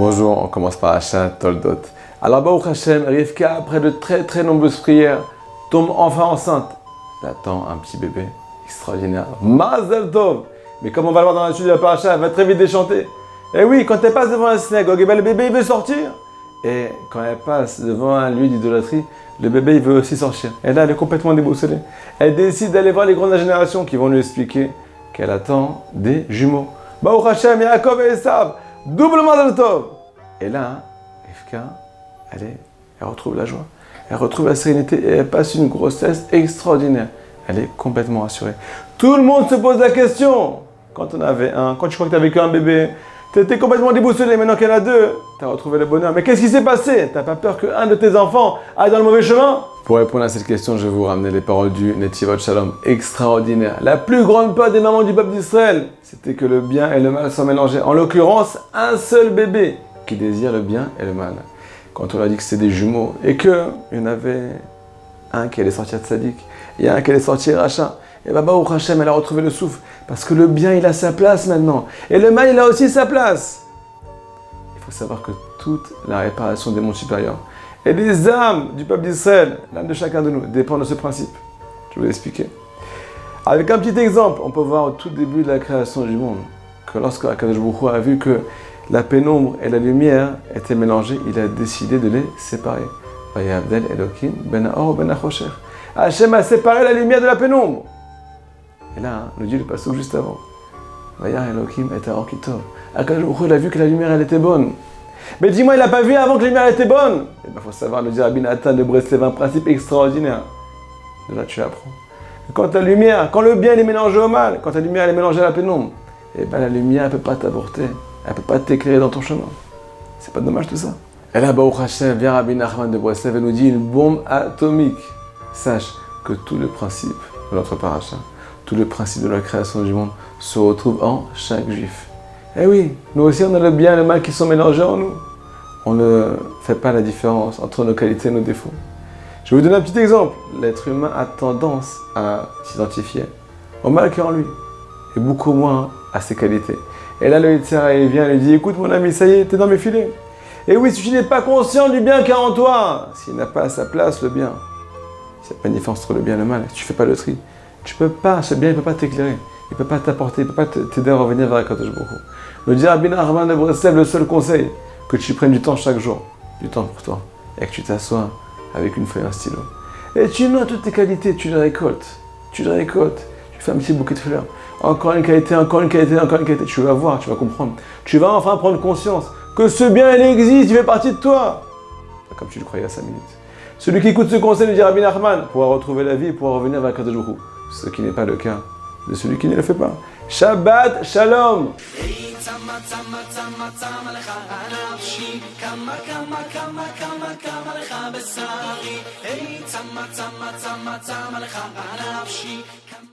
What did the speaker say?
Bonjour, on commence par Achat Toldot. Alors Baruch Hashem, Rivka, après de très nombreuses prières, tombe enfin enceinte. Elle attend un petit bébé extraordinaire. Mazel Tov. Mais comme on va le voir dans la suite de la paracha, elle va très vite déchanter. Et oui, quand elle passe devant la synagogue, le bébé il veut sortir. Et quand elle passe devant un lieu d'idolâtrie, le bébé il veut aussi sortir. Et là, elle est complètement déboussolée. Elle décide d'aller voir les grandes générations qui vont lui expliquer qu'elle attend des jumeaux. Baruch Hashem, Yaakov et Esav, double Mazel Tov. Et là, Rivka, elle retrouve la joie. Elle retrouve la sérénité et elle passe une grossesse extraordinaire. Elle est complètement rassurée. Tout le monde se pose la question. Quand tu crois que tu as vécu un bébé, tu étais complètement déboussolé. Maintenant qu'il y en a deux, tu as retrouvé le bonheur. Mais qu'est-ce qui s'est passé? Tu n'as pas peur qu'un de tes enfants aille dans le mauvais chemin? Pour répondre à cette question, je vais vous ramener les paroles du Netivot Shalom extraordinaire. La plus grande peur des mamans du peuple d'Israël, c'était que le bien et le mal soient mélangés. En l'occurrence, un seul bébé qui désire le bien et le mal. Quand on leur a dit que c'était des jumeaux et qu'il y en avait un qui allait sortir tzaddik et un qui allait sortir rachat, et Baruch Hashem, elle a retrouvé le souffle parce que le bien il a sa place maintenant et le mal il a aussi sa place. Il faut savoir que toute la réparation des mondes supérieurs et les âmes du peuple d'Israël, l'âme de chacun de nous, dépend de ce principe. Je vais vous expliquer. Avec un petit exemple, on peut voir au tout début de la création du monde que lorsque Akadosh Baruch Hu a vu que la pénombre et la lumière étaient mélangées, il a décidé de les séparer. Vayavdel Elokim ben haor ben hachosher. Hachem a séparé la lumière de la pénombre. Et là, nous dit le passage juste avant. Vayar Elokim et haor kitov. Akadosh Baruch Hu, il a vu que la lumière elle était bonne. Mais dis-moi, il n'a pas vu avant que la lumière était bonne. Il faut savoir, le dit Rabbi Nathan de Breslev, un principe extraordinaire. De là, tu apprends. Quand la lumière, quand le bien est mélangé au mal, quand la lumière est mélangée à la pénombre, eh bien la lumière ne peut pas t'avorter. Elle ne peut pas t'éclairer dans ton chemin. C'est pas dommage tout ça. Et là, Baruch Hashem, vient Rabbi Nachman de Breslev et nous dit une bombe atomique. Sache que tout le principe de notre paracha, tout le principe de la création du monde se retrouve en chaque juif. Eh oui, nous aussi on a le bien et le mal qui sont mélangés en nous. On ne fait pas la différence entre nos qualités et nos défauts. Je vais vous donner un petit exemple. L'être humain a tendance à s'identifier au mal qui est en lui, et beaucoup moins à ses qualités. Et là, le Yitzhara, il vient et lui dit, écoute mon ami, ça y est, t'es dans mes filets. Et oui, si tu n'es pas conscient du bien qu'il y a en toi, s'il n'a pas à sa place le bien, s'il n'y a pas une différence entre le bien et le mal, si tu ne fais pas le tri, tu peux pas, ce bien, il ne peut pas t'éclairer, il ne peut pas t'apporter, il ne peut pas t'aider à revenir vers Akadosh Baruch Hu. Le dit Rabbi Nachman de Breslev, le seul conseil, que tu prennes du temps chaque jour, du temps pour toi, et que tu t'assoies avec une feuille et un stylo. Et tu notes toutes tes qualités, tu les récoltes, tu fais un petit bouquet de fleurs. Encore une qualité, encore une qualité, encore une qualité. Tu vas voir, tu vas comprendre. Tu vas enfin prendre conscience que ce bien, il existe, il fait partie de toi. Comme tu le croyais à 5 minutes. Celui qui écoute ce conseil de Rabbi Nachman pourra retrouver la vie et pourra revenir vers Akadosh Baruch Hu. Ce qui n'est pas le cas de celui qui ne le fait pas. Shabbat Shalom.